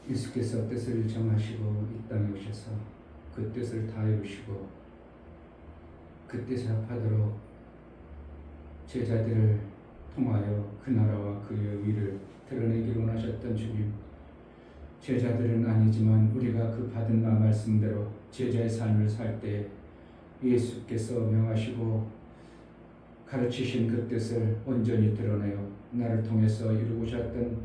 예수께서 뜻을 정하시고 이 땅에 오셔서 그 뜻을 다 이루시고 그 뜻에 합하도록 제자들을 통하여 그 나라와 그의 의를 드러내기로 원하셨던 주님, 제자들은 아니지만 우리가 그 받은 말씀대로 제자의 삶을 살 때 예수께서 명하시고 가르치신 그 뜻을 온전히 드러내어 나를 통해서 이루고자 했던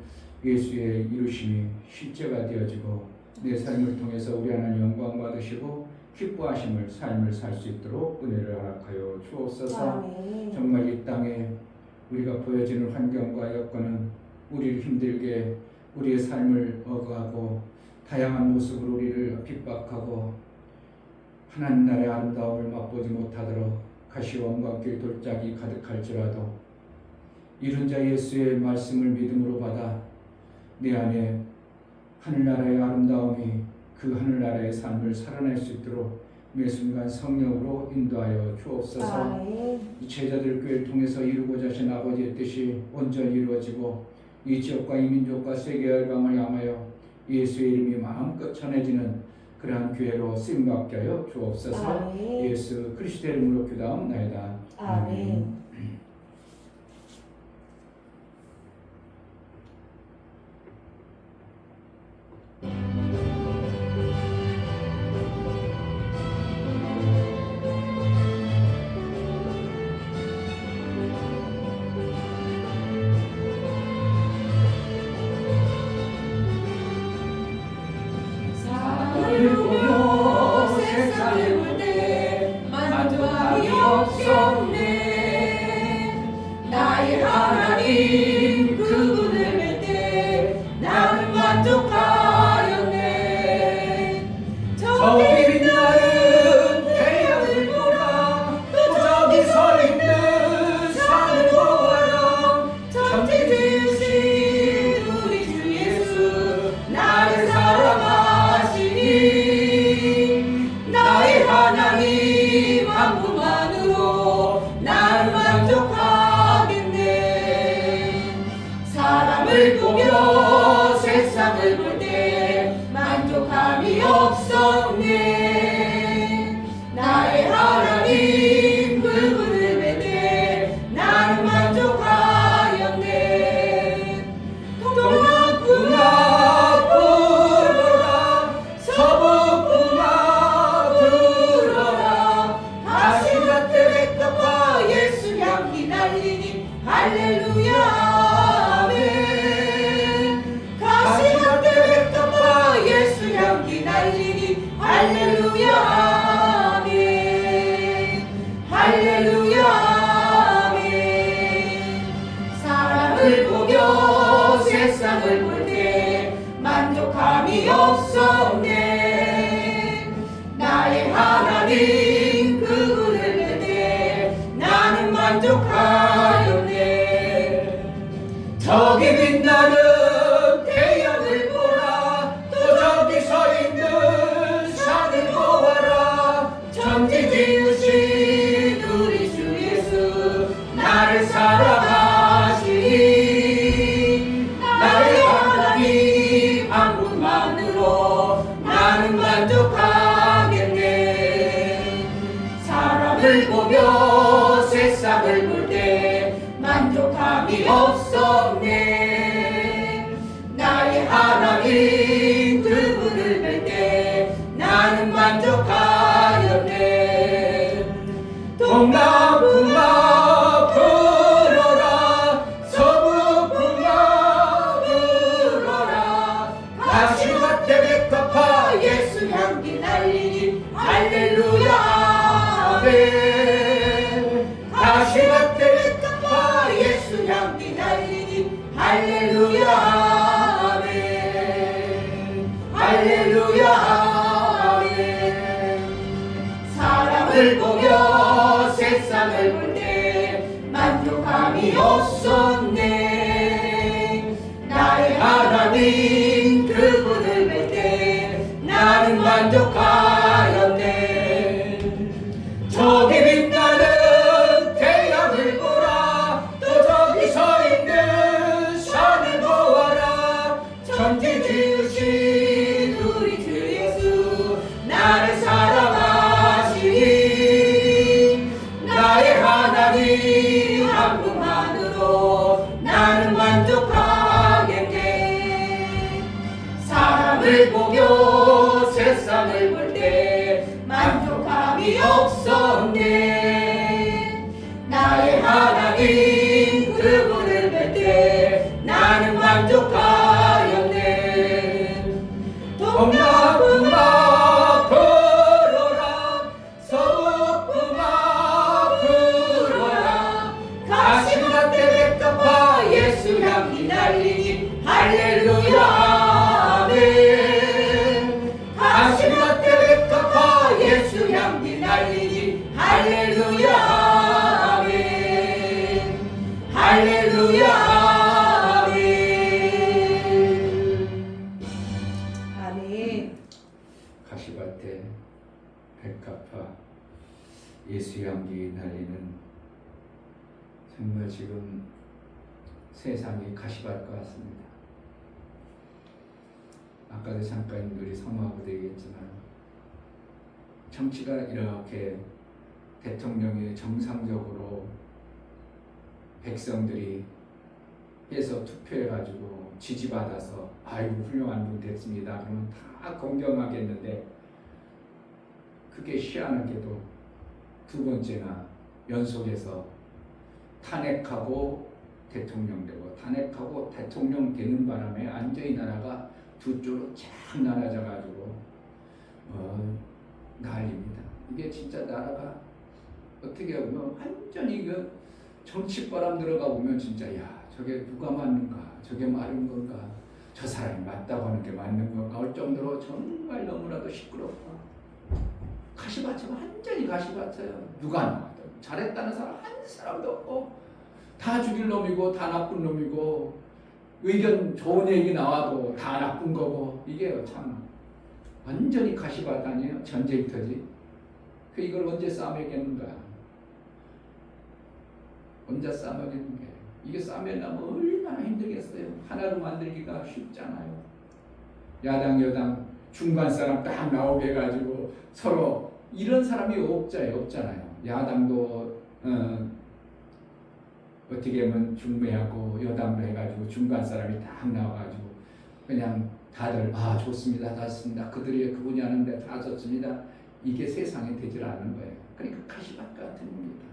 예수의 이루심이 실제가 되어지고 내 삶을 통해서 우리 하나님 영광 받으시고 기뻐하심을 삶을 살 수 있도록 은혜를 허락하여 주옵소서. 정말 이 땅에 우리가 보여지는 환경과 여건은 우리를 힘들게 우리의 삶을 억압하고 다양한 모습으로 우리를 핍박하고 하나님 나라의 아름다움을 맛보지 못하도록 가시와 원각교의 돌짝이 가득할지라도 이룬 자 예수의 말씀을 믿음으로 받아 내 안에 하늘나라의 아름다움이 그 하늘나라의 삶을 살아낼 수 있도록 매 순간 성령으로 인도하여 주옵소서. 이 제자들 교회를 통해서 이루고자 하신 아버지의 뜻이 온전히 이루어지고 이 지역과 이 민족과 세계 열방을 향하여 예수의 이름이 마음껏 전해지는 그러한 교회로 쓰임받게 하여 주옵소서. 예수 그리스도의 이름으로 기도하옵나이다. 아멘. 세상을 볼 때 만족함이 없었네. 동남풍아 불어라 서북풍아 불어라 가시밭에 백합화 예수 향기 날리니 할렐루야 아멘 가시밭에 백합화 예수 향기 날리니 할렐루야 아멘 할렐루야 아멘. 가시밭에 백합화 예수 향기 날리는 정말 지금 세상이 가시밭 같습니다. 아까도 잠깐 우리 성화부도 얘기했지만 정치가 이렇게 대통령이 정상적으로 백성들이 해서 투표해가지고 지지받아서 아이고 훌륭한 분 됐습니다. 그러면 다 공경하겠는데 그게 희한하게도 두 번째나 연속해서 탄핵하고 대통령 되고 탄핵하고 대통령 되는 바람에 완전히 나라가 두 쪽으로 쫙 나눠져 가지고 난립니다. 이게 진짜 나라가 어떻게 보면 완전히 그 정치바람 들어가 보면 진짜 야 저게 누가 맞는가 저게 맞는 건가 저 사람이 맞다고 하는 게 맞는 건가 할 정도로 정말 너무나도 시끄럽고 가시밭이 완전히 가시밭이에요. 누가 나와도 잘했다는 사람 한 사람도 없고 다 죽일 놈이고 다 나쁜 놈이고 의견 좋은 얘기 나와도 다 나쁜 거고 이게 참 완전히 가시밭 아니에요? 전쟁터지. 그 이걸 언제 싸매겠는가? 언제 싸매겠는가? 이게 싸매려면 얼마나 힘들겠어요. 하나로 만들기가 쉽잖아요. 야당 여당 중간 사람 딱 나오게 해가지고 서로 이런 사람이 없잖아요. 야당도 어떻게 하면 중매하고 여당도 해가지고 중간 사람이 딱 나와가지고 그냥 다들 아 좋습니다, 좋습니다. 그분이 하는데 다 좋습니다. 이게 세상에 되질 않는 거예요. 그러니까 가시밭 같은 겁니다.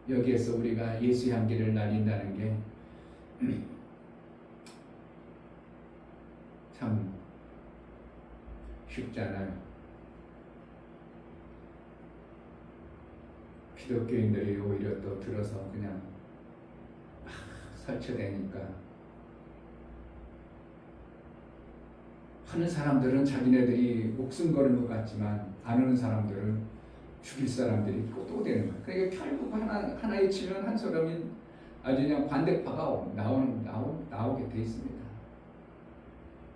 여기에서 우리가 예수 향기를 날린다는 게 참 쉽지 않아요. 기독교인들이 오히려 또 들어서 그냥 설치되니까 하는 사람들은 자기네들이 목숨 거는 것 같지만 안 하는 사람들은 죽일 사람들이 있고 또 되는 거예요. 그러니까 결국 하나에 치면 한 사람이 아주 그냥 반대파가 나오게 돼 있습니다.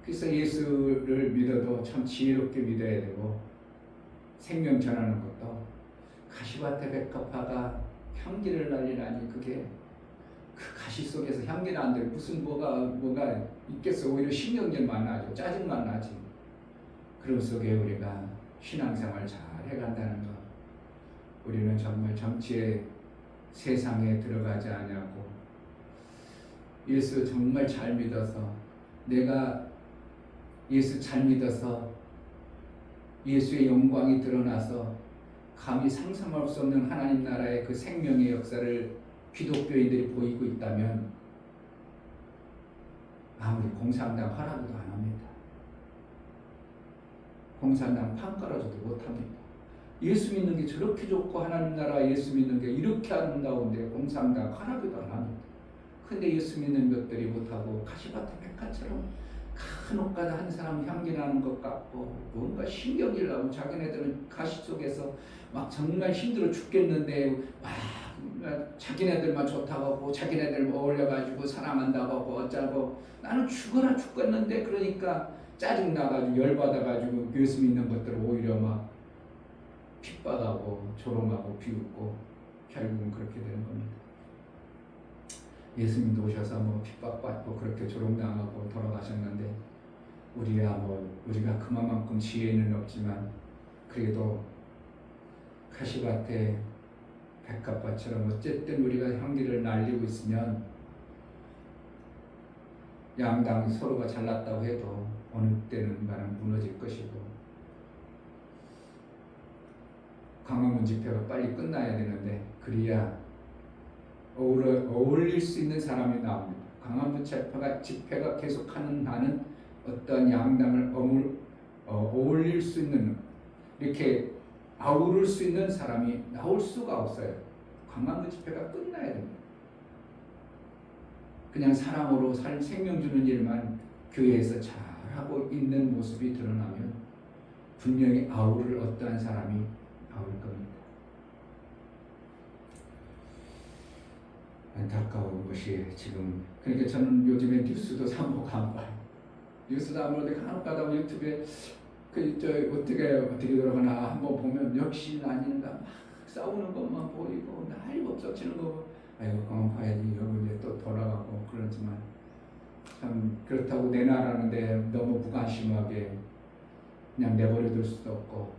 그래서 예수를 믿어도 참 지혜롭게 믿어야 되고 생명 전하는 것도 가시밭에 백합화가 향기를 날리라니 그게 그 가시 속에서 향기는 안 돼. 무슨 뭐가 있겠어. 오히려 신경질만 나죠. 짜증만 나지. 그런 속에 우리가 신앙생활 잘 해간다는 것. 우리는 정말 정치의 세상에 들어가지 않냐고 예수 정말 잘 믿어서 내가 예수 잘 믿어서 예수의 영광이 드러나서 감히 상상할 수 없는 하나님 나라의 그 생명의 역사를 기독교인들이 보이고 있다면 아무리 공산당 하라고도 안 합니다. 공산당 판 깔아줘도 못합니다. 예수 믿는 게 저렇게 좋고 하나님 나라 예수 믿는 게 이렇게 아름다운데 공산당 하라고도 안 합니다. 근데 예수 믿는 것들이 못하고 가시밭에 백화처럼 간혹가다 한 사람 향기 나는 것 같고 뭔가 신경질 나고 자기네들은 가시 속에서 막 정말 힘들어 죽겠는데 막 자기네들만 좋다고 하고 자기네들 어울려가지고 사랑한다고 하고 어쩌고 나는 죽어라 죽겠는데 그러니까 짜증나가지고 열받아가지고 예수 믿는 것들을 오히려 막 핍박하고 조롱하고 비웃고 결국은 그렇게 되는 겁니다. 예수님도 오셔서 뭐 핍박받고 그렇게 조롱당하고 돌아가셨는데 우리가 그만큼 지혜는 없지만 그래도 가시밭에 백합밭처럼 어쨌든 우리가 향기를 날리고 있으면 양당 서로가 잘났다고 해도 어느 때는 나는 무너질 것이고 광화문 집회가 빨리 끝나야 되는데 그래야 어울릴 수 있는 사람이 나옵니다. 광화문 집회가 계속하는 한은 어떤 양당을 어울릴 수 있는, 이렇게 아우를 수 있는 사람이 나올 수가 없어요. 관광부 집회가 끝나야 됩니다. 그냥 사랑으로 생명 주는 일만 교회에서 잘하고 있는 모습이 드러나면 분명히 아우를 어떠한 사람이 나올 겁니다. 안타까운 것이 지금, 그러니까 저는 요즘에 뉴스도 사먹 안 봐요. 뉴스도 안 보는데 간혹 가다 보면 유튜브에 어떻게 돌아가나 한번 보면 역시 아닌가 막 싸우는 것만 보이고 난리 법석치는 거, 아이고 그만 봐야지 이러고 이제 또 돌아가고. 그렇지만 참 그렇다고 내 나라는데 너무 무관심하게 그냥 내버려둘 수도 없고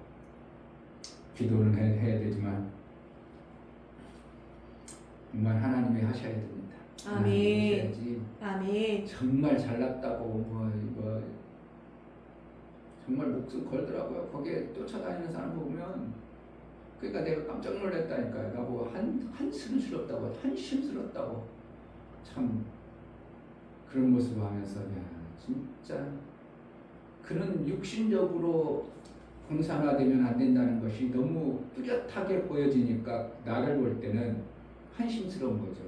기도는 해야 되지만 정말 하나님이 하셔야 됩니다. 아멘. 하셔야지. 아멘. 정말 잘났다고 이거 정말 목숨 걸더라고요. 거기에 쫓아다니는 사람 보면. 그러니까 내가 깜짝 놀랐다니까요. 나보고 한심스럽다고 참 그런 모습을 하면서, 야 진짜 그런 육신적으로 공산화되면 안 된다는 것이 너무 뚜렷하게 보여지니까 나를 볼 때는 한심스러운 거죠.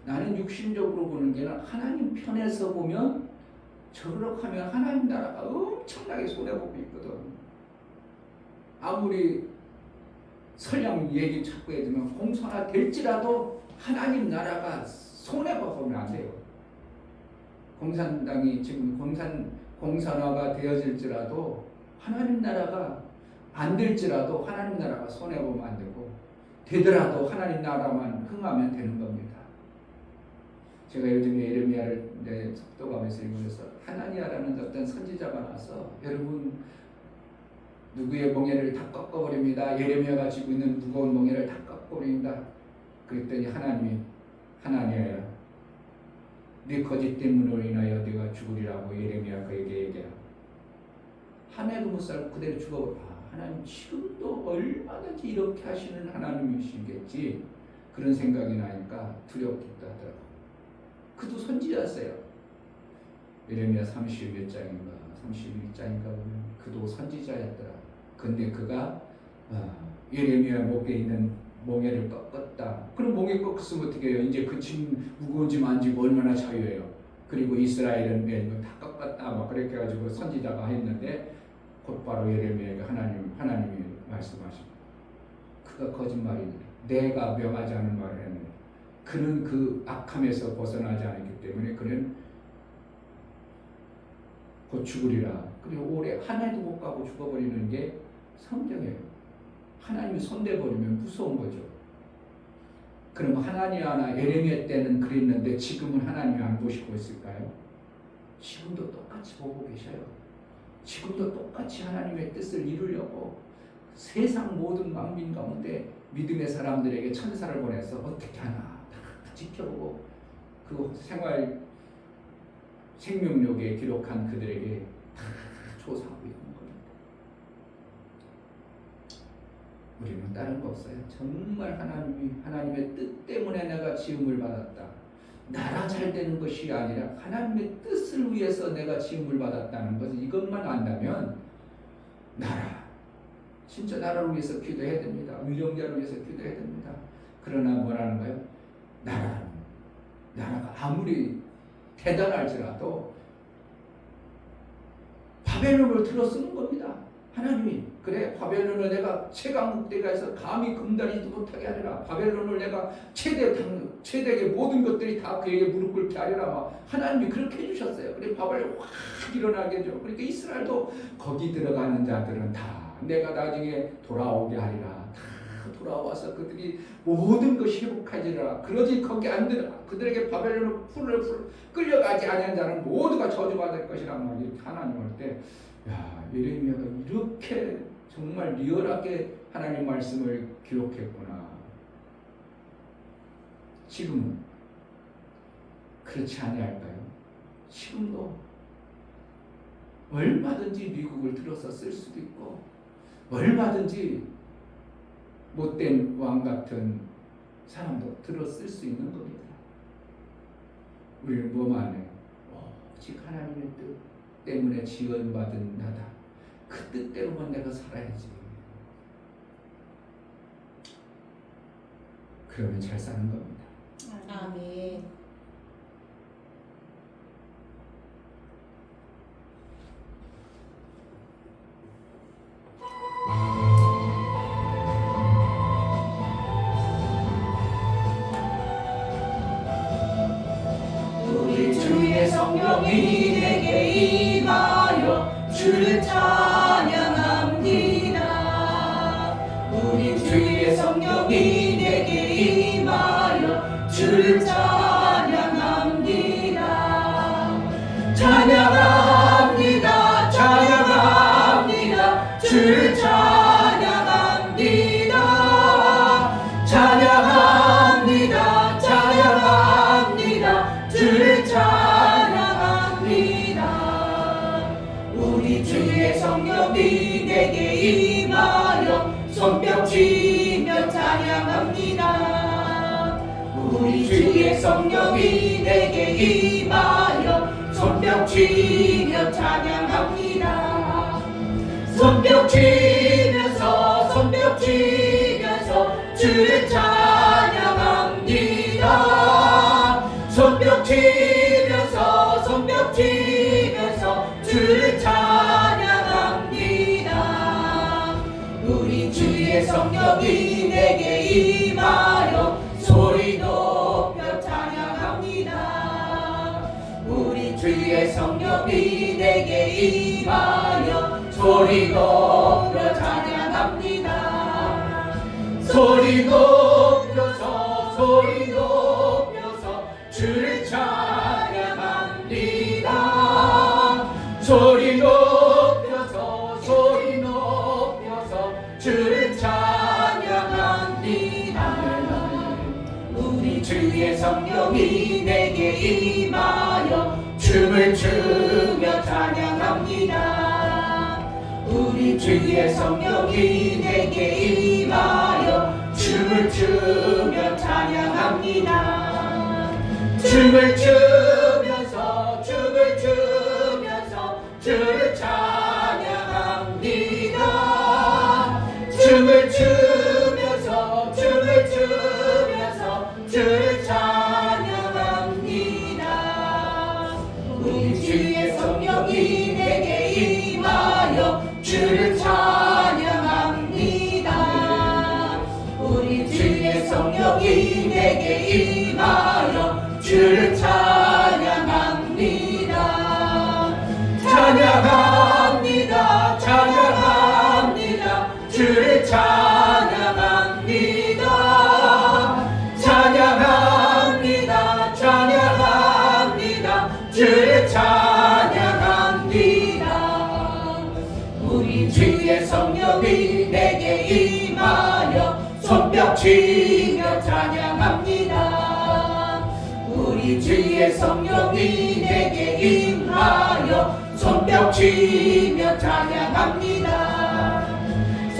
나는 육신적으로 보는 게 아니라 하나님 편에서 보면 저렇게 하면 하나님 나라가 엄청나게 손해보고 있거든. 아무리 설령 얘기 자꾸 해주면 공산화 될지라도 하나님 나라가 손해보면 안 돼요. 공산당이 지금 공산화가 되어질지라도 하나님 나라가 안 될지라도 하나님 나라가 손해보면 안 되고, 되더라도 하나님 나라만 흥하면 되는 겁니다. 제가 요즘에 예레미야를 내 속도감에서 읽으면서 하나니아라는 어떤 선지자가 나와서 여러분 누구의 멍에를 다 꺾어버립니다. 예레미야가 지고 있는 무거운 멍에를 다 꺾어버립니다. 그랬더니 하나님이 하나니아야 네 거짓 때문으로 인하여 네가 죽으리라고 예레미야 그에게 얘기하고, 한 해도 못 살고 그대로 죽어버려. 하나님 지금도 얼마든지 이렇게 하시는 하나님이시겠지, 그런 생각이 나니까 두렵기도 하더라고. 그도 선지자였어요. 예레미야 30몇 장인가 31장인가 보면 그도 선지자였더라. 근데 그가 예레미야 목에 있는 멍에를 꺾었다. 그럼 멍에 꺾었으면 어떻게 해요? 이제 그 짐 무거운 짐 안 지고 얼마나 자유해요. 그리고 이스라엘은 이거 다 꺾었다 막 그렇게 해가지고 선지자가 했는데 곧바로 예레미야가 하나님이 말씀하십니다. 그가 거짓말이니 내가 명하지 않은 말을 했느니. 그는 그 악함에서 벗어나지 않았기 때문에 그는 곧 죽으리라. 그리고 오래 한 해도 못 가고 죽어버리는 게 성경이에요. 하나님이 손대버리면 무서운 거죠. 그럼 하나니아나 예레미야 때는 그랬는데 지금은 하나님이 안 보시고 있을까요? 지금도 똑같이 보고 계셔요. 지금도 똑같이 하나님의 뜻을 이루려고 세상 모든 만민 가운데 믿음의 사람들에게 천사를 보내서 어떻게 하나 다 지켜보고 그 생명록에 기록한 그들에게 다 조사하고 있는 겁니다. 우리는 다른 거 없어요. 정말 하나님의 뜻 때문에 내가 지음을 받았다. 나라 잘 되는 것이 아니라 하나님의 뜻을 위해서 내가 지음을 받았다는 것, 이것만 안다면 진짜 나라를 위해서 기도해야 됩니다. 위령자를 위해서 기도해야 됩니다. 그러나 뭐라는가요? 나라가 아무리 대단할지라도 바벨론을 들어 쓰는 겁니다. 하나님이 그래 바벨론을 내가 최강국대가 해서 감히 금단이도 못하게 하리라. 바벨론을 내가 최대의 모든 것들이 다 그에게 무릎 꿇게 하리라. 막 하나님이 그렇게 해주셨어요. 그래 바벨론 확 일어나게 해줘. 그러니까 이스라엘도 거기 들어가는 자들은 다 내가 나중에 돌아오게 하리라. 다 돌아와서 그들이 모든 것이 회복하리라. 그러지 거기 안 들어 그들에게 바벨론을 끌려가지 아니한 자는 모두가 저주받을 것이라. 막 이렇게 하나님 할 때, 야 예레미야가 이렇게 정말 리얼하게 하나님 말씀을 기록했구나. 지금은 그렇지 아니할까요? 지금도 얼마든지 미국을 들어서 쓸 수도 있고 얼마든지 못된 왕 같은 사람도 들어 쓸 수 있는 겁니다. 우리는 뭐만 해요? 오직 하나님의 뜻 때문에 지원받은 나다. 그 뜻대로만 내가 살아야지. 그러면 잘 사는 겁니다. 아멘. 우리 주의 성령이 내게 임하여 주를 찬양합니다. 우리 주의 성령이 내게 임하여 주를 찬양합니다. 찬양합니다. 찬양합니다. 주를 찬양합니다. 찬양합니다. 찬양합니다. 주를 찬양합니다. 우리 주의 성령이 내게 임하여 손뼉 치며 찬양합니다. 우리 주의 성령이 내게 임하여 손뼉 치며 찬양합니다. 손뼉 치면서 손뼉 치면서 주를 찬양합니다. 손뼉 치면서 손뼉 치면서 주를 찬양합니다. 우리 주의 성령이 내게 임하여 소리 높여 찬양합니다. 우리 주의 성령이 내게 임하여 소리 높여 찬양합니다. 소리 높여서 소리 높여서 주를 찬양합니다. 소리 높여서 소리 높여서 주를 찬양합니다. 우리 주의 성령이 내게 임하여 춤을 추며 찬양합니다. 우리 주의 성령이 내게 임하여 춤을 추며 찬양합니다. 춤을 추면서 춤을 추면서 주를 찬양합니다. 춤을 추면서 춤을 추면서 주를 찬양합니다. 우리 주의 성령이 내게 임하여 주를 찬양합니다. 우리 주의 성령이 내게 임하여 주를 찬양합니다. 찬양합니다. 찬양합니다. 주를 찬양합니다. 찬양합니다. 찬양합니다. 주를 찬양합니다. 우리 주의 성령이 내게 임하여 손뼉 치며 찬양합니다. 우리 주의 성령이 내게 임하여 손뼉 치며 찬양합니다.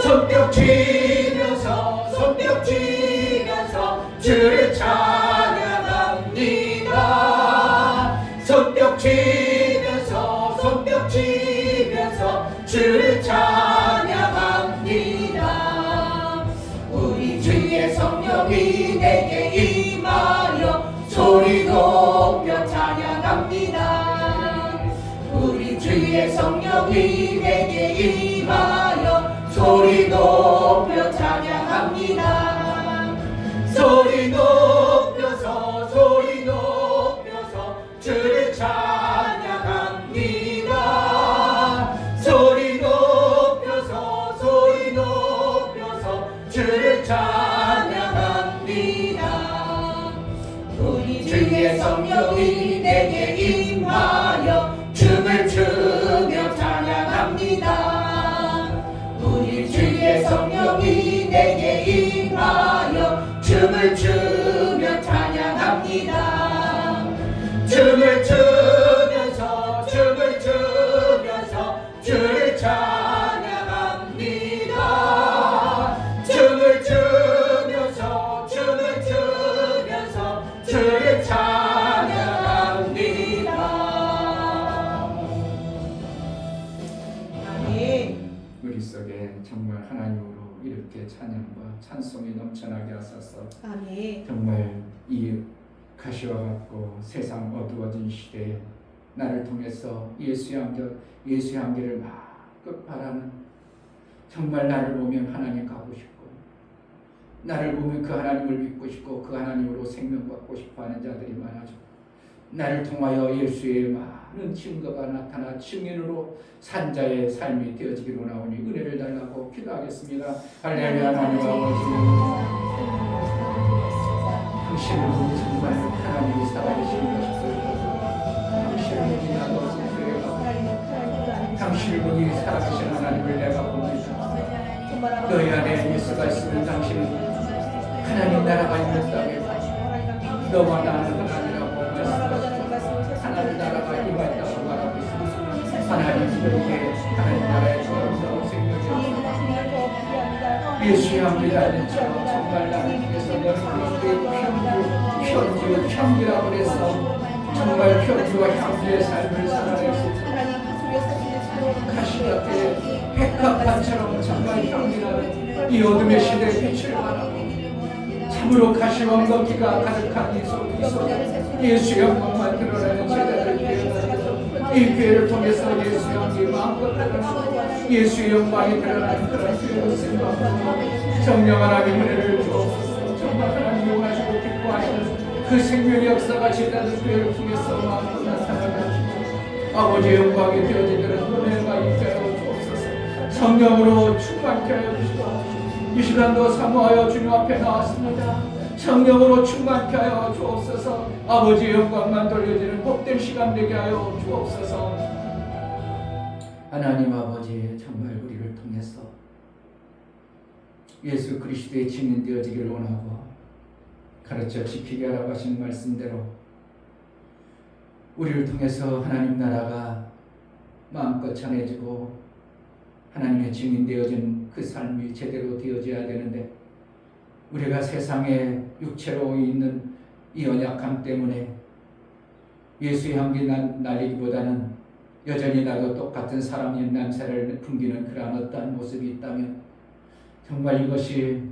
손뼉 치면서 손뼉 치면서 주를 찬양합니다. 손뼉 치면서 손뼉 치면서 주를 찬양합니다. 우리 주의 성령이 내게 임하여 소리 높여 찬양합니다. 우리 주의 성령이 내게 임하여 소리 높여 찬양합니다. 소리 높여서 소리 높여서 주를 찬양합니다. 소리 높여서 소리 높여서 주를 찬양합니다. 우리 주의 성령이 내게 임하여 춤을 추며 찬양합니다. 우리 주의 성령이 내게 임하여 춤을 추며 정말 하나님으로 이렇게 찬양과 찬송이 넘쳐나게 하소서. 아멘. 정말 이 가시와 같고 세상 어두워진 시대에 나를 통해서 예수의 향기를 마음껏 바라는, 정말 나를 보면 하나님 가고 싶고 나를 보면 그 하나님을 믿고 싶고 그 하나님으로 생명 받고 싶어하는 자들이 많아져 나를 통하여 예수의 많은 증거가 나타나 증인으로 산 자의 삶이 되어지기로 나오니 은혜를 달라고 기도하겠습니다. 할렐루야. 하나님 아버지, 당신은 정말 하나님이 살아계신 것이고 당신은 우리 아버지 교회가 당신을 보니 살아계신 하나님을 내가 봅니다. 너희 안에 예수가 있으면 당신은 하나님 나라가 있는 땅에 너와 나는 하나님이라고 말씀하시고 하나님 나라가 임했다고 말하고 있습니다. 하나님께 하나님 나라의 거룩한 생명이 예수의 향기를 아는 처럼 정말 나를 통해서 너는 그리스도의 편지라고 그래서 정말 편지와 향기의 삶을 살아낼 수 있습니다. 가시밭에 백합판처럼 정말 향기나는 이 어둠의 시대의 빛을 바라고 참으로 가시와 엉겅퀴가 가득한 이 속에서 예수의 영광만 드러나는 제자들 교회가 이 교회를 통해서 예수의 영광이 마음껏 드러나고 예수의 영광이 드러나는 그런 교회로 쓰임받고 성령 하나님 은혜를 주옵소서. 정말 하나님이 원하시고 기뻐하시는 그 생명의 역사가 제자들 교회를 통해서 마음껏 나타나게 하시고 아버지의 영광이 되어지도록 은혜가 있게 하여 주옵소서. 성령으로 충만케 하여 주시고 이 시간도 사모하여 주님 앞에 나왔습니다. 성령으로 충만케 하여 주옵소서. 아버지의 영광만 돌려지는 복된 시간 되게 하여 주옵소서. 하나님 아버지, 정말 우리를 통해서 예수 그리스도의 증인 되어지기를 원하고 가르쳐 지키게 하라고 하신 말씀대로 우리를 통해서 하나님 나라가 마음껏 전해지고 하나님의 증인 되어진 그 삶이 제대로 되어져야 되는데 우리가 세상에 육체로 있는 이 연약함 때문에 예수의 향기 날리기보다는 여전히 나도 똑같은 사람의 냄새를 풍기는 그러한 어떠한 모습이 있다면 정말 이것이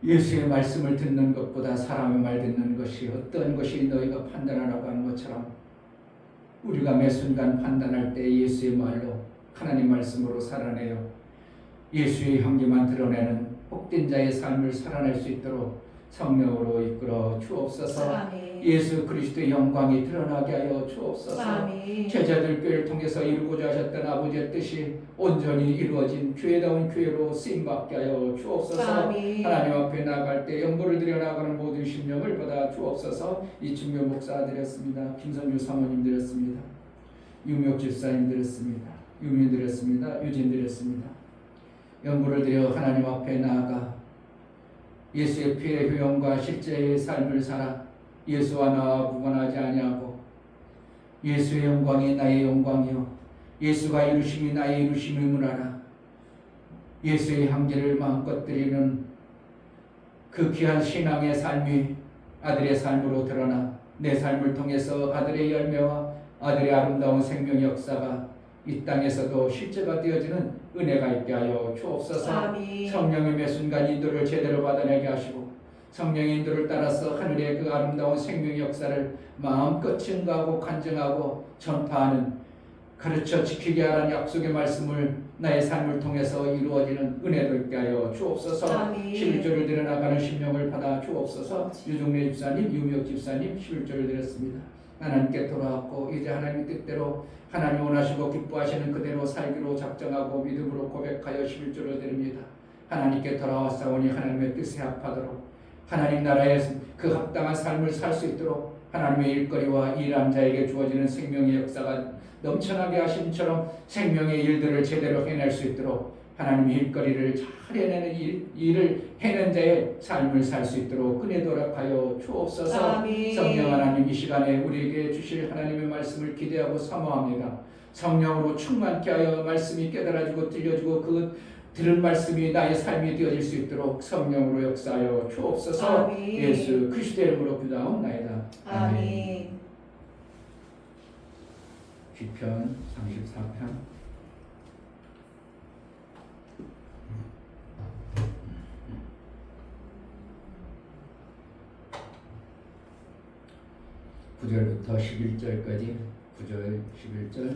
예수의 말씀을 듣는 것보다 사람의 말 듣는 것이 어떤 것이 너희가 판단하라고 하는 것처럼 우리가 매 순간 판단할 때 예수의 말로 하나님 말씀으로 살아내요 예수의 향기만 드러내는 복된 자의 삶을 살아낼 수 있도록 성령으로 이끌어 주옵소서. 아멘. 예수 그리스도의 영광이 드러나게 하여 주옵소서. 아멘. 제자들 교회를 통해서 이루고자 하셨던 아버지의 뜻이 온전히 이루어진 교회다운 교회로 쓰임받게 하여 주옵소서. 아멘. 하나님 앞에 나갈 때 연보를 드려 나가는 모든 심령을 받아 주옵소서. 이충교 목사 드렸습니다. 김성규 사모님 드렸습니다. 유명 집사님 드렸습니다. 유민 드렸습니다. 유진 드렸습니다. 연보를 드려 하나님 앞에 나아가 예수의 피의 효용과 실제의 삶을 살아 예수와 나와 구분하지 아니하고 예수의 영광이 나의 영광이요 예수가 이루심이 나의 이루심임을 알아 예수의 향기를 마음껏 드리는 그 귀한 신앙의 삶이 아들의 삶으로 드러나 내 삶을 통해서 아들의 열매와 아들의 아름다운 생명 역사가 이 땅에서도 실제가 되어지는 은혜가 있게 하여 주옵소서. 아멘. 성령의 매 순간 인도를 제대로 받아내게 하시고 성령의 인도를 따라서 하늘의 그 아름다운 생명 역사를 마음껏 증거하고 간증하고 전파하는 가르쳐 지키게 하라는 약속의 말씀을 나의 삶을 통해서 이루어지는 은혜도 있게 하여 주옵소서. 아멘. 11조를 드려나가는 심령을 받아 주옵소서. 유종래 집사님, 유명 집사님 11조를 드렸습니다. 하나님께 돌아왔고 이제 하나님의 뜻대로 하나님 원하시고 기뻐하시는 그대로 살기로 작정하고 믿음으로 고백하여 11조를 드립니다. 하나님께 돌아왔사오니 하나님의 뜻에 합하도록 하나님 나라의 그 합당한 삶을 살 수 있도록 하나님의 일거리와 일한 자에게 주어지는 생명의 역사가 넘쳐나게 하심처럼 생명의 일들을 제대로 해낼 수 있도록 하나님의 일거리를 잘 해내는 일을 해낸 자의 삶을 살 수 있도록 은혜 도락하여 주옵소서. 아멘. 성령 하나님 이 시간에 우리에게 주실 하나님의 말씀을 기대하고 사모합니다. 성령으로 충만케 하여 말씀이 깨달아지고 들려지고 그 들은 말씀이 나의 삶이 되어질 수 있도록 성령으로 역사하여 주옵소서. 아멘. 예수 그리스도의 이름으로 기도하옵나이다. 아멘. 시편 34편 9절부터 11절까지 9절 11절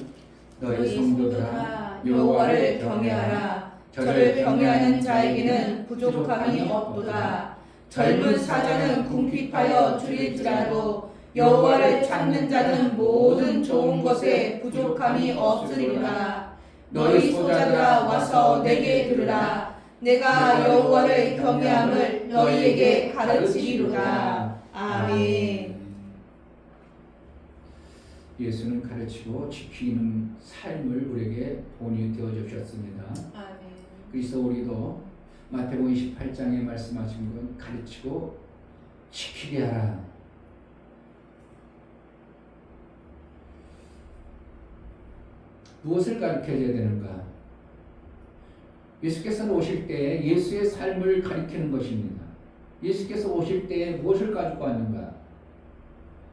너희 너희 성도들아 여호와를 경외하라. 저를 경외하는 자에게는 부족함이 없도다. 젊은 사자는 궁핍하여 줄일지라도 여호와를 찾는 자는 모든 좋은 것에 부족함이 없으리라. 너희 소자들아 와서 내게 들으라. 내가 여호와를 경외함을 너희에게 가르치리로다. 아멘. 예수는 가르치고 지키는 삶을 우리에게 본이 되어 주셨습니다. 아멘. 그래서 우리도 마태복음 28장에 말씀하신 건 가르치고 지키게 하라. 무엇을 가르쳐줘야 되는가? 예수께서 오실 때 예수의 삶을 가리키는 것입니다. 예수께서 오실 때 무엇을 가지고 왔는가?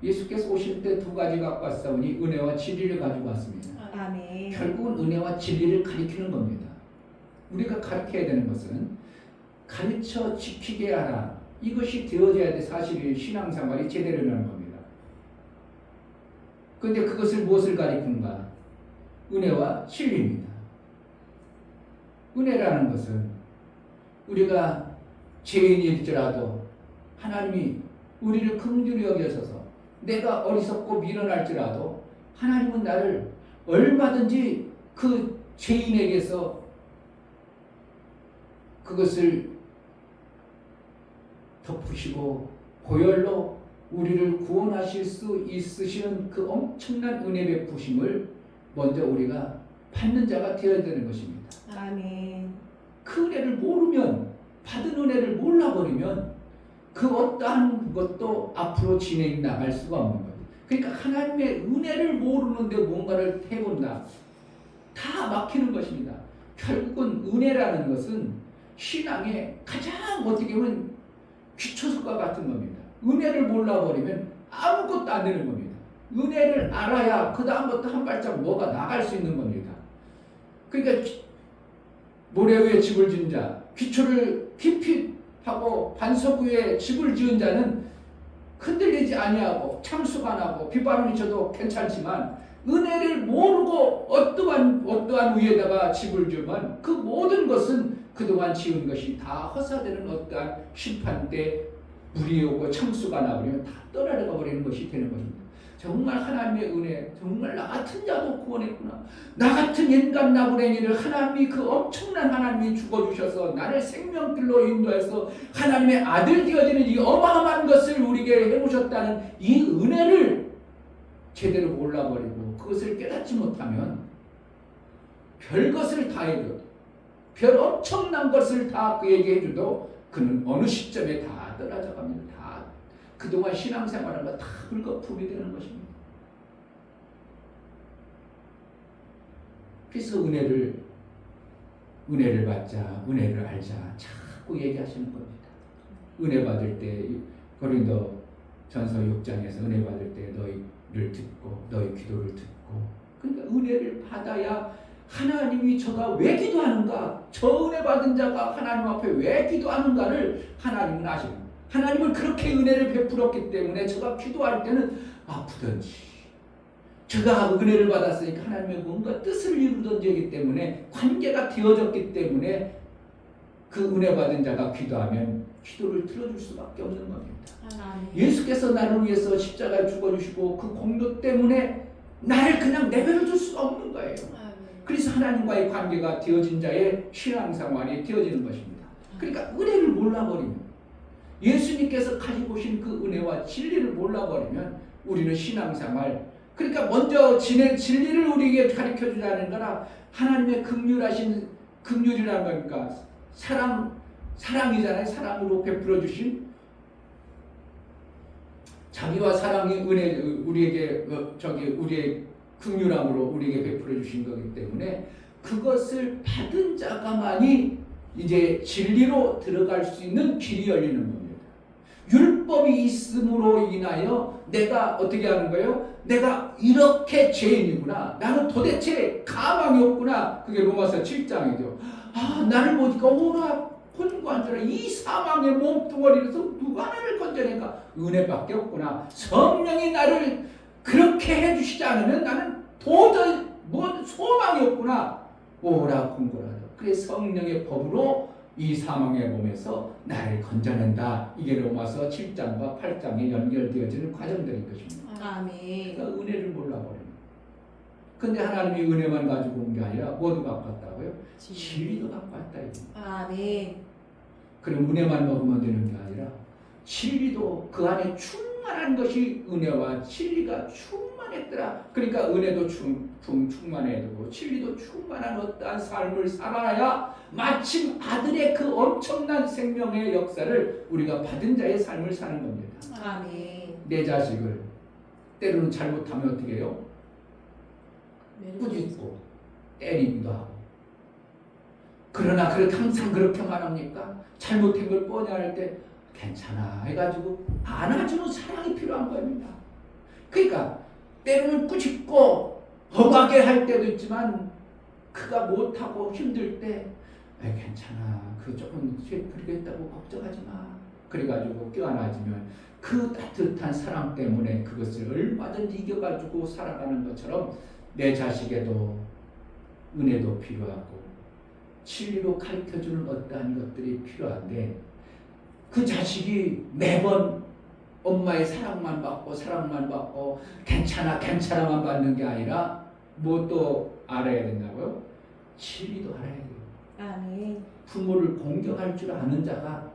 예수께서 오실 때 두 가지 갖고 왔사오니 은혜와 진리를 가지고 왔습니다. 아멘. 결국은 은혜와 진리를 가리키는 겁니다. 우리가 가르쳐야 되는 것은 가르쳐 지키게 하라. 이것이 되어져야 돼. 사실은 신앙생활이 제대로 하는 겁니다. 그런데 그것을 무엇을 가리키는가? 은혜와 진리입니다. 은혜라는 것은 우리가 죄인일지라도 하나님이 우리를 긍휼히 여겨서서 내가 어리석고 미련할지라도 하나님은 나를 얼마든지 그 죄인에게서 그것을 덮으시고 보혈로 우리를 구원하실 수 있으시는 그 엄청난 은혜 베푸심을 먼저 우리가 받는 자가 되어야 되는 것입니다. 아멘. 그 은혜를 모르면, 받은 은혜를 몰라버리면 그 어떠한 것도 앞으로 진행해 나갈 수가 없는 거예요. 그러니까 하나님의 은혜를 모르는데 뭔가를 해본다. 다 막히는 것입니다. 결국은 은혜라는 것은 신앙의 가장 어떻게 보면 기초석과 같은 겁니다. 은혜를 몰라버리면 아무것도 안 되는 겁니다. 은혜를 알아야 그 다음부터 한 발짝 뭐가 나갈 수 있는 겁니다. 그러니까 모래 위에 집을 지은 자, 기초를 깊이 하고 반석 위에 집을 지은 자는 흔들리지 아니하고 참수가 안 하고 빗바람이 쳐도 괜찮지만 은혜를 모르고 어떠한 위에다가 집을 지으면 그 모든 것은 그동안 지은 것이 다 허사되는 어떠한 심판 때 물이 오고 참수가 나버리면 다 떠나가 버리는 것이 되는 것입니다. 정말 하나님의 은혜, 정말 나 같은 자도 구원했구나. 나 같은 인간 나부랭이를 하나님이 그 엄청난 하나님이 죽어주셔서 나를 생명길로 인도해서 하나님의 아들 되어지는 이 어마어마한 것을 우리에게 해오셨다는 이 은혜를 제대로 몰라버리고 그것을 깨닫지 못하면 별것을 다 해도 별 엄청난 것을 다 그에게 해줘도 그는 어느 시점에 다 떨어져 갑니다. 다 그동안 신앙생활한 거 다 불거품이 되는 것입니다. 그래서 은혜를 받자, 은혜를 알자 자꾸 얘기하시는 겁니다. 은혜 받을 때 고린도 전서 6장에서 은혜 받을 때 너희를 듣고 너희 기도를 듣고 그러니까 은혜를 받아야 하나님이 저가 왜 기도하는가, 저 은혜 받은 자가 하나님 앞에 왜 기도하는가를 하나님은 아십니다. 하나님은 그렇게 은혜를 베풀었기 때문에 저가 기도할 때는 아프든지 저가 은혜를 받았으니까 하나님의 뭔가 뜻을 이루든지 하기 때문에 관계가 되어졌기 때문에 그 은혜 받은 자가 기도하면 기도를 들어줄 수밖에 없는 겁니다. 예수께서 나를 위해서 십자가에 죽어주시고 그 공로 때문에 나를 그냥 내버려 둘 수가 없는 거예요. 그래서 하나님과의 관계가 되어진 자의 신앙생활이 되어지는 것입니다. 그러니까 은혜를 몰라버리면 예수님께서 가지고 오신 그 은혜와 진리를 몰라버리면 우리는 신앙생활 그러니까 먼저 진리를 우리에게 가르쳐주자는 거라 하나님의 긍휼이라는 거니까 사랑이잖아요. 사랑으로 베풀어 주신 자비와 사랑이 은혜 우리에게 우리의 긍휼함으로 우리에게 베풀어 주신 거기 때문에 그것을 받은 자가만이 이제 진리로 들어갈 수 있는 길이 열리는 겁니다. 율법이 있음으로 인하여 내가 어떻게 하는 거예요? 내가 이렇게 죄인이구나. 나는 도대체 가망이 없구나. 그게 로마서 7장이죠. 나를 보니까 오라 혼고한 줄 알아. 이 사망의 몸뚱어리에서 누가 나를 건져내까? 은혜밖에 없구나. 성령이 나를 그렇게 해주시지 않으면 나는 도저히 뭐 소망이 없구나. 오라 공고라도. 그래서 성령의 법으로 이 사망의 몸에서 나를 건져낸다. 이게 로마서 7장과 8장에 연결되어지는 과정들인 것입니다. 아멘. 그러니까 은혜를 몰라버립니다. 근데 하나님이 은혜만 가지고 온 게 아니라 뭐도 갖고 왔다고요? 진리도 갖고 왔다. 아멘. 그럼 은혜만 먹으면 되는 게 아니라 진리도 그 안에 충만한 것이 은혜와 진리가 충만했더라. 그러니까 은혜도 충만해야 되고 진리도 충만한 어떠한 삶을 살아야 마침 아들의 그 엄청난 생명의 역사를 우리가 받은 자의 삶을 사는 겁니다. 아멘. 내 자식을 때로는 잘못하면 어떻게 해요? 꾸짖고 때리기도 하고. 그러나 항상 그렇게만 합니까? 잘못한 걸 뻔히 할 때 괜찮아 해가지고 안아주는 사랑이 필요한 겁니다. 그러니까 때로는 꾸짖고 험하게 할 때도 있지만 그가 못하고 힘들 때 괜찮아, 그 조금 그렇게 했다고 걱정하지 마. 그래가지고 껴안아주면 그 따뜻한 사랑 때문에 그것을 얼마든지 이겨가지고 살아가는 것처럼 내 자식에도 은혜도 필요하고 진리로 가르쳐주는 어떠한 것들이 필요한데, 그 자식이 매번 엄마의 사랑만 받고 괜찮아만 받는 게 아니라 뭐 또 알아야 된다고요? 진리도 알아야 돼요. 아멘. 부모를 공경할 줄 아는 자가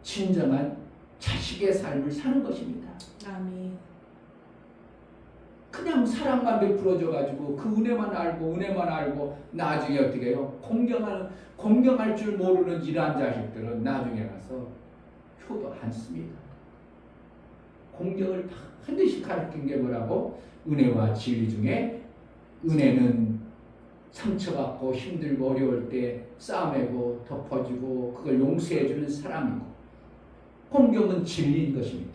진정한 자식의 삶을 사는 것입니다. 아멘. 그냥 사랑만 베풀어줘가지고 그 은혜만 알고 나중에 어떻게 해요? 공경할 줄 모르는 이러한 자식들은 나중에 가서 효도 안 씁니다. 공경을 반드시 가르친 게 뭐라고? 은혜와 진리 중에 은혜는 상처받고 힘들고 어려울 때 싸매고 덮어주고 그걸 용서해주는 사랑이고, 공경은 진리인 것입니다.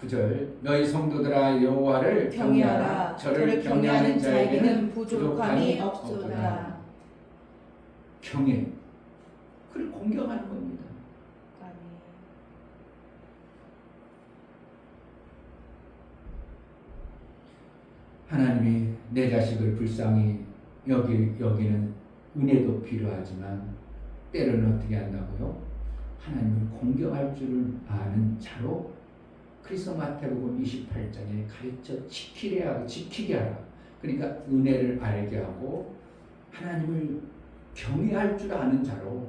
9절 너희 성도들아 여호와를 경외하라. 저를 경외하는 자에게는 부족함이 없도다. 없도다. 경외, 그걸 공경하는 겁니다. 아멘. 하나님이 내 자식을 불쌍히 여기는 은혜도 필요하지만 때로는 어떻게 한다고요? 하나님을 공경할 줄을 아는 자로 그래서 마태복음 28장에 가르쳐 지키게 하라. 그러니까 은혜를 알게 하고 하나님을 경외할 줄 아는 자로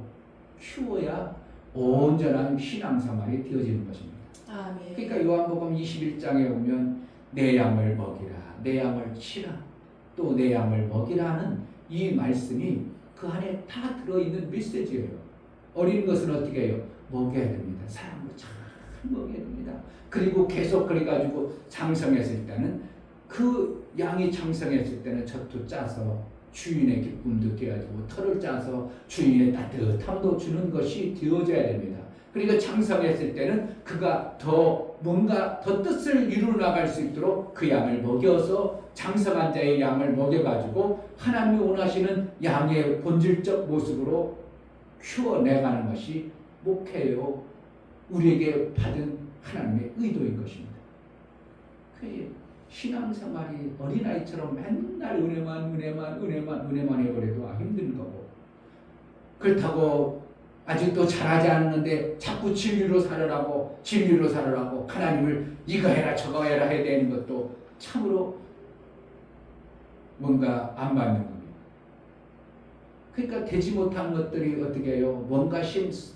키워야 온전한 신앙생활이 되어지는 것입니다. 아멘. 그러니까 요한복음 21장에 보면 내 양을 먹이라, 내 양을 치라, 또 내 양을 먹이라는 이 말씀이 그 안에 다 들어있는 메시지예요. 어린 것은 어떻게 해요? 먹여야 됩니다. 사랑으로 잘 먹여야 됩니다. 그리고 계속 그래가지고 장성했을 때는 그 양이 장성했을 때는 젖도 짜서 주인의 기쁨도 되어지고 털을 짜서 주인의 따뜻함도 주는 것이 되어져야 됩니다. 그리고 장성했을 때는 그가 뭔가 더 뜻을 이루어 나갈 수 있도록 그 양을 먹여서 장성한 자의 양을 먹여가지고 하나님이 원하시는 양의 본질적 모습으로 키워내가는 것이 목회요 우리에게 받은 하나님의 의도인 것입니다. 그 신앙생활이 어린아이처럼 맨날 은혜만 해버려도 힘든 거고, 그렇다고 아직도 잘하지 않는데 자꾸 진리로 살으라고 하나님을 이거 해라 저거 해라 해야 되는 것도 참으로 뭔가 안 맞는 겁니다. 그러니까 되지 못한 것들이 어떻게 해요? 뭔가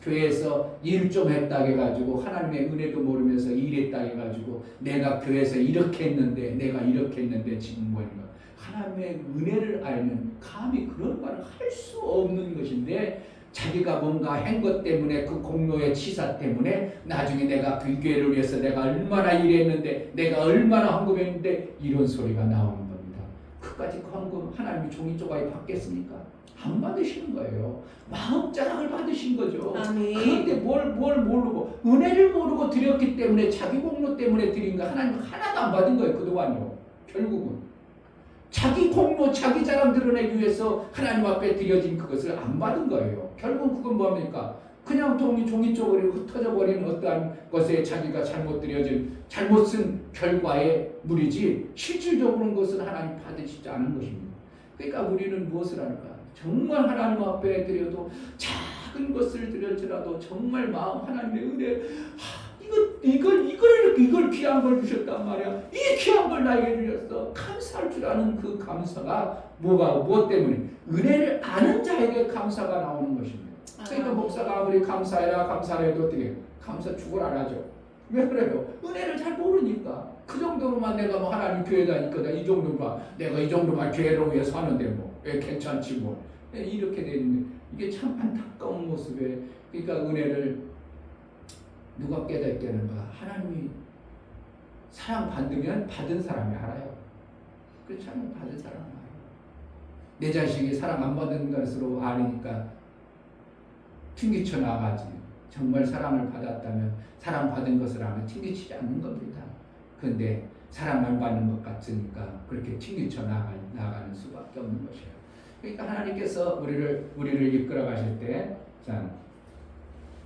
교회에서 일 좀 했다 해가지고 하나님의 은혜도 모르면서 일했다 해가지고 내가 교회에서 이렇게 했는데 지금 뭐인가? 하나님의 은혜를 알면 감히 그런 말을 할 수 없는 것인데, 자기가 뭔가 한 것 때문에 그 공로의 치사 때문에 나중에 내가 그 교회를 위해서 내가 얼마나 일했는데 내가 얼마나 헌금했는데 이런 소리가 나오는 겁니다. 그까지 헌금 하나님이 종이 조각이 받겠습니까? 안 받으시는 거예요. 마음자랑을 받으신 거죠. 아멘. 그런데 뭘 모르고 은혜를 모르고 드렸기 때문에 자기 공로 때문에 드린 거 하나님 하나도 안 받은 거예요. 그동안요. 결국은 자기 공로 자기 자랑 드러내기 위해서 하나님 앞에 드려진 그것을 안 받은 거예요. 결국 그건 뭡니까? 그냥 종이 쪽으로 흩어져 버리는 어떠한 것에 자기가 잘못 들여진 잘못 쓴 결과의 물이지 실질적으로는 그것은 하나님 받으시지 않은 것입니다. 그러니까 우리는 무엇을 할까? 정말 하나님 앞에 드려도 작은 것을 드렸지라도 정말 마음 하나님의 은혜, 이걸 귀한 걸 주셨단 말이야. 이 귀한 걸 나에게 주셨어. 감사할 줄 아는 그 감사가 무엇 때문에? 은혜를 아는 자에게 감사가 나오는 것입니다. 그러니까 목사가 아무리 감사해도 어떻게 해요? 감사 죽을 안 하죠. 왜 그래요? 은혜를 잘 모르니까. 그 정도로만 내가 뭐 하나님 교회 다니거든. 이 정도만 내가 이 정도만 교회를 위해서 하는데 뭐 괜찮지 뭐. 이렇게 되는데 이게 참 안타까운 모습에 그러니까 은혜를 누가 깨닫게 하는가? 하나님이 사랑받으면 받은 사람이 알아요. 그렇지 않으면 받은 사람이 알아요. 내 자식이 사랑 안 받는 것으로 아니까 튕기쳐 나가지. 정말 사랑을 받았다면 사랑받은 것을 알면 튕기치지 않는 겁니다. 그런데 사랑 안 받는 것 같으니까 그렇게 튕기쳐 나가는 수밖에 없는 것이에요. 그러니까 하나님께서 우리를 이끌어 가실 때, 자,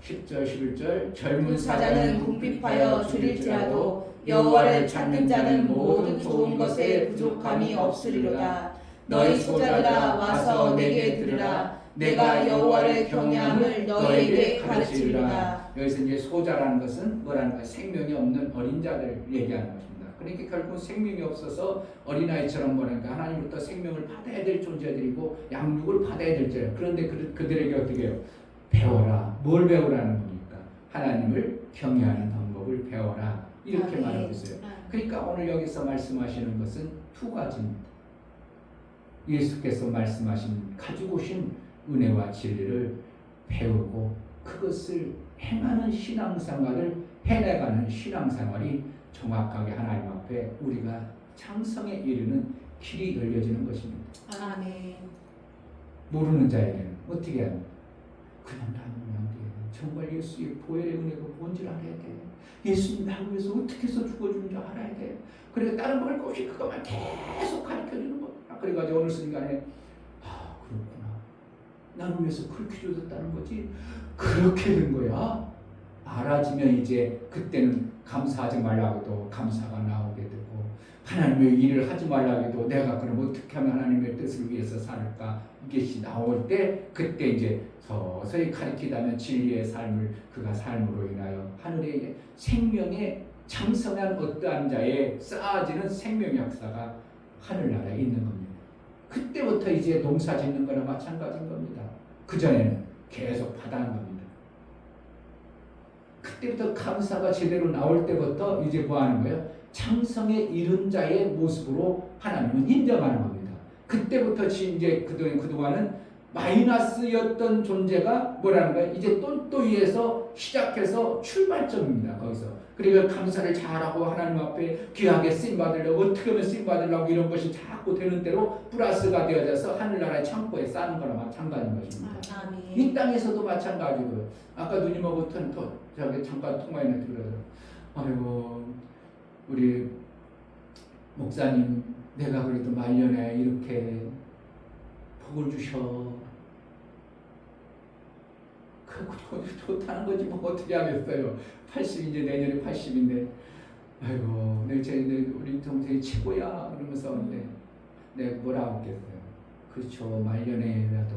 10절, 11절 젊은 사자는 궁핍하여 줄일지라도 여호와를 찾는 자는 모든 좋은 것에 부족함이 없으리로다. 너희 소자들아 와서 내게 들으라. 내가 여호와를 경외함을 너희에게 가르치리로다. 여기서 이제 소자라는 것은 뭐라는 거예요? 생명이 없는 어린 자들 얘기하는 것입니다. 그러니까 결국 생명이 없어서 어린아이처럼 뭐랄까 하나님부터 생명을 받아야 될 존재들이고 양육을 받아야 될 자들. 그런데 그들에게 어떻게 해요? 배워라. 뭘 배우라는 겁니까? 하나님을 경외하는 방법을 배워라. 이렇게 말하고 있어요. 그러니까 오늘 여기서 말씀하시는 것은 두 가지입니다. 예수께서 말씀하신 가지고 오신 은혜와 진리를 배우고 그것을 행하는 신앙생활을 해나가는 신앙생활이 정확하게 하나님 앞에 우리가 창성에 이르는 길이 열려지는 것입니다. 아멘. 모르는 자에게는 어떻게 하는? 그냥 나누면 안 돼. 정말 예수의 보혈의 은혜가 뭔지를 알아야 돼. 예수님 나를 위해서 어떻게 해서 죽어주는지 알아야 돼. 그래서 다른 말 없이 그것만 계속 가르쳐주는 거야. 그래가지고 어느 순간에 그렇구나. 나를 위해서 그렇게 주셨다는 거지. 그렇게 된 거야. 알아지면 이제 그때는 감사하지 말라고 해도 감사가 나오게 되고 하나님의 일을 하지 말라고 해도 내가 그럼 어떻게 하면 하나님의 뜻을 위해서 살까 이것이 나올 때 그때 이제 서서히 가르치다면 진리의 삶을 그가 삶으로 인하여 하늘의 생명의 장성한 어떠한 자에 쌓아지는 생명의 역사가 하늘나라에 있는 겁니다. 그때부터 이제 농사 짓는 거나 마찬가지인 겁니다. 그전에는 계속 받아는 겁니다. 그때부터 감사가 제대로 나올 때부터 이제 뭐 하는 거예요? 창성에 이른 자의 모습으로 하나님은 인정하는 겁니다. 그때부터 이제 그동안은 마이너스였던 존재가 뭐라는 거예요? 이제 또 위에서 시작해서 출발점입니다. 거기서. 그리고 감사를 잘하고 하나님 앞에 귀하게 쓰임받으려고 어떻게 하면 쓰임받으려고 이런 것이 자꾸 되는 대로 플러스가 되어져서 하늘나라의 창고에 쌓는 거나 마찬가지인 것입니다. 아멘. 이 땅에서도 마찬가지고요. 아까 누님하고 저기 잠깐 통화했는데 그러더라고요. 아이고 우리 목사님 내가 그래도 말년에 이렇게 복을 주셔. 좋다는 거지 뭐 어떻게 하겠어요. 80 이제 내년에 80인데 아이고 우리 동생이 최고야 그러면서 내가 뭐라고 했겠어요. 그렇죠. 말년에라도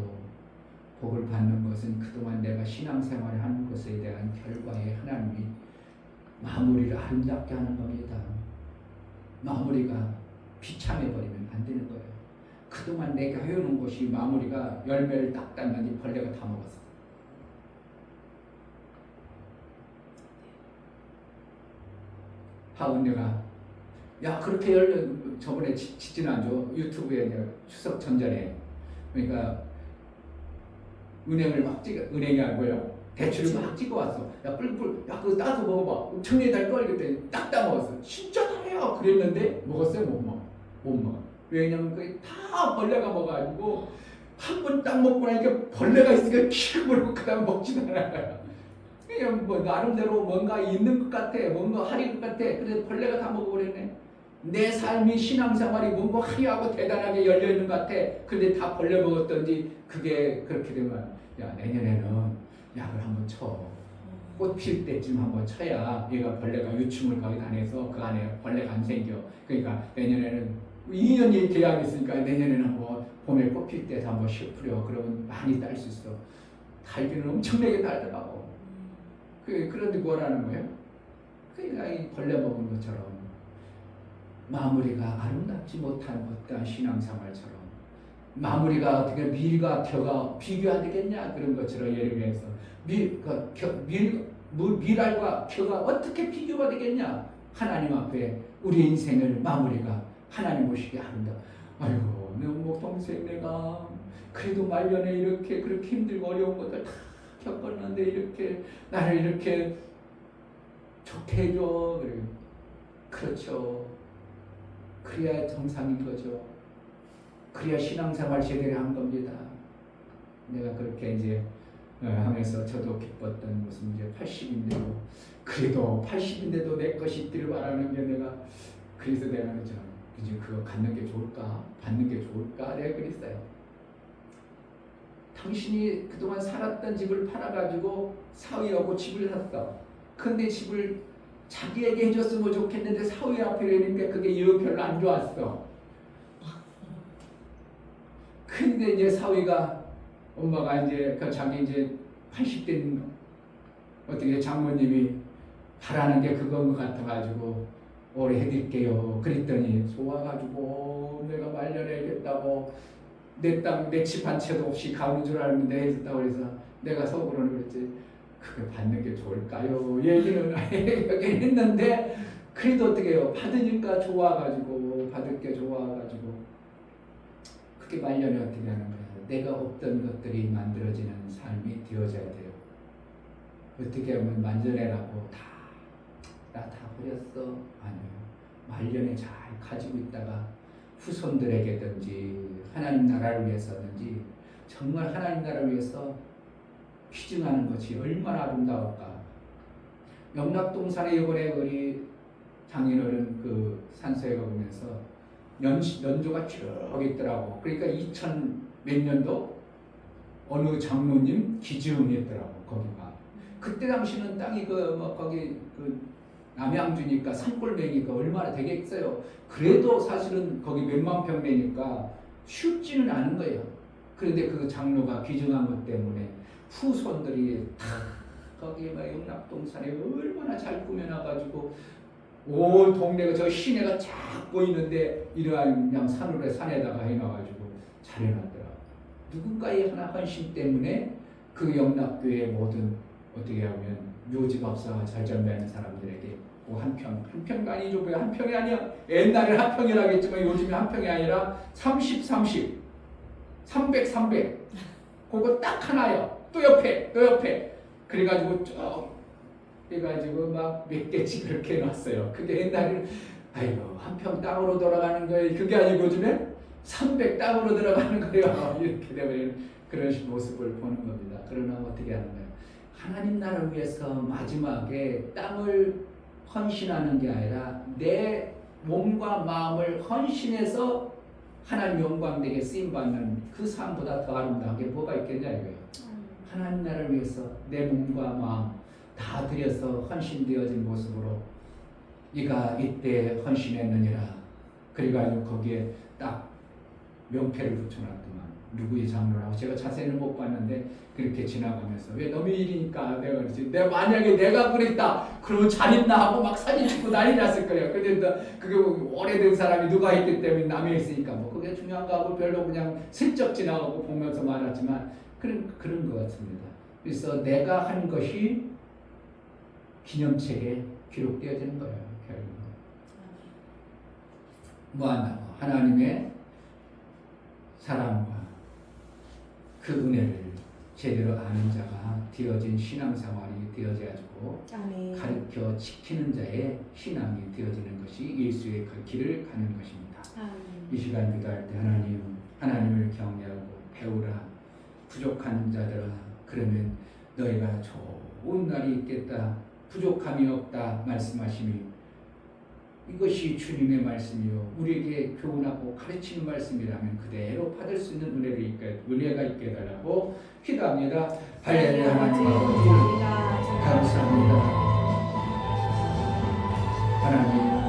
복을 받는 것은 그동안 내가 신앙생활을 하는 것에 대한 결과에 하나님이 마무리를 아름답게 하는 겁니다. 마무리가 비참해버리면 안 되는 거예요. 그동안 내가 해오는 것이 마무리가 열매를 딱 땄는지 벌레가 다 먹었어. 하은내가 그렇게 저번에 지난주 유튜브에 추석 전전에 그러니까 은행이 아니고요 대출을 막 찍어 왔어. 뿔뿔 그거 따서 먹어봐. 청리에 달 걸 그때 딱 따먹었어. 진짜 달아요. 그랬는데 먹었어요? 못 먹어. 왜냐면 그게 다 벌레가 먹어가지고 한 번 딱 먹고 나니까 벌레가 있으니까 키 물고 그다음 먹지도 않아요. 그냥 뭐 나름대로 뭔가 있는 것 같아. 뭔가 하릴 것 같아. 그래서 벌레가 다 먹어버렸네. 내 삶이 신앙생활이 뭔가 화려하고 대단하게 열려있는 것 같아. 근데 다 벌레 먹었던지 그게 그렇게 되면 내년에는 약을 한번 쳐. 꽃 필 때쯤 한번 쳐야 얘가 벌레가 유충을 거기 다녀서 그 안에 벌레가 안 생겨. 그러니까 내년에는 2년이 계약이 있으니까 내년에는 한번 봄에 꽃 필 때 한번 뿌려. 그러면 많이 딸 수 있어. 달기는 엄청나게 달더라고. 그런데 뭐라는 거예요? 그러니까 이 벌레 먹은 것처럼 마무리가 아름답지 못한 어떠한 신앙생활처럼 마무리가 어떻게 밀과 켜가 비교가 되겠냐 그런 것처럼 예를 들어서 밀알과 켜가 어떻게 비교가 되겠냐. 하나님 앞에 우리 인생을 마무리가 하나님 보시기에 아름다워. 아이고 내 동생 내가 그래도 말년에 이렇게 그렇게 힘들고 어려운 것들 다 겪었는데 이렇게 나를 이렇게 좋게 해줘. 그렇죠. 그래야 정상인 거죠. 그래야 신앙생활 제대로 한 겁니다. 내가 그렇게 이제 하면서 저도 기뻤던 것은 이제 80인데도 그래도 80인데도 내 것이 있기를 바라는 게 내가 그래서 내가 그죠. 이제 그거 갖는 게 좋을까 받는 게 좋을까 내가 그랬어요. 당신이 그동안 살았던 집을 팔아가지고 사위하고 집을 샀어. 근데 집을 자기에게 해줬으면 좋겠는데 사위 앞에 내는데 그게 별로 안 좋았어. 근데 이제 사위가 엄마가 이제 그 자기 이제 80된 어떻게 장모님이 바라는 게 그건 것 같아가지고 오래 해드릴게요. 그랬더니 좋아가지고 내가 말려내겠다고 내 땅 내 집 한 채도 없이 가는 줄 알았는데 해줬다고 그래서 내가 속으로는 그랬지. 그거 받는 게 좋을까요? 얘기는 여기 했는데 그래도 어떻게 해요? 받으니까 좋아가지고 받을 게 좋아가지고 그게 말년에 어떻게 하는 거야? 내가 없던 것들이 만들어지는 삶이 되어져야 돼요. 어떻게 하면 만전해라고 나 다 버렸어? 아니요. 말년에 잘 가지고 있다가 후손들에게든지 하나님 나라를 위해서든지 정말 하나님 나라를 위해서 피증하는 것이 얼마나 아름다울까. 영락동산에 이번에 우리 장인어른 그 산소에 가보면서 연조가 쭉 있더라고. 그러니까 2000 몇 년도 어느 장로님 기증했더라고 거기가. 그때 당시는 땅이 거기 남양주니까 산골매니까 얼마나 되겠어요. 그래도 사실은 거기 몇만 평 되니까 쉽지는 않은 거예요. 그런데 그 장로가 기증한 것 때문에 후손들이 다 거기 영락동산에 얼마나 잘 꾸며놔가지고 온 동네가 저 시내가 쫙 보이는데 이러한 그냥 산에다가 해놔가지고 잘 해놨더라. 누군가의 하나 헌신 때문에 그 영락교회 모든 어떻게 하면 묘지법사가 잘 전매하는 사람들에게 한 평도 아니죠. 왜 한 평이 아니야? 옛날에 한 평이라고 했지만 요즘에 한 평이 아니라 30, 30, 300, 300 그거 딱 하나요. 또 옆에 그래가지고 쭉 해가지고 막 몇 개씩 그렇게 해놨어요. 그게 옛날에는 아이고 한 평 땅으로 돌아가는 거예요. 그게 아니고 요즘에 300 땅으로 들어가는 거예요. 이렇게 되면 그런 모습을 보는 겁니다. 그러나 어떻게 하는 거예요? 하나님 나라를 위해서 마지막에 땅을 헌신하는 게 아니라 내 몸과 마음을 헌신해서 하나님 영광되게 쓰임받는 그 삶보다 더 아름다운 게 뭐가 있겠냐 이거예요. 하나님 나라를 위해서 내 몸과 마음 다 들여서 헌신되어진 모습으로 네가 이때 헌신했느니라. 그래가지고 거기에 딱 명패를 붙여놨더만 누구의 장로라고 제가 자세히는 못 봤는데 그렇게 지나가면서 왜 너무 일이니까 내가 그러지. 내가 만약에 내가 그랬다 그러면 잘 있나 하고 막 사진 찍고 난리 났을 거예요. 근데 그게 오래된 사람이 누가 있기 때문에 남에 있으니까 뭐 그게 중요한 거 하고 별로 그냥 슬쩍 지나가고 보면서 말았지만 그런 것 같습니다. 그래서 내가 한 것이 기념책에 기록되어지는 거예요. 결국 뭐 한다고 하나님의 사랑과 그 은혜를 제대로 아는 자가 되어진 신앙생활이 되어져가지고 가르쳐 지키는 자의 신앙이 되어지는 것이 예수의 길을 가는 것입니다. 이 시간 기도할 때 하나님을 경외하고 배우라. 부족한 자들아 그러면 너희가 좋은 날이 있겠다. 부족함이 없다 말씀하심이 이것이 주님의 말씀이요 우리에게 교훈하고 가르치는 말씀이라면 그대로 받을 수 있는 은혜가 있게 해달라고 기도합니다. 할렐루야. 하나님 아버지 감사합니다. 하나님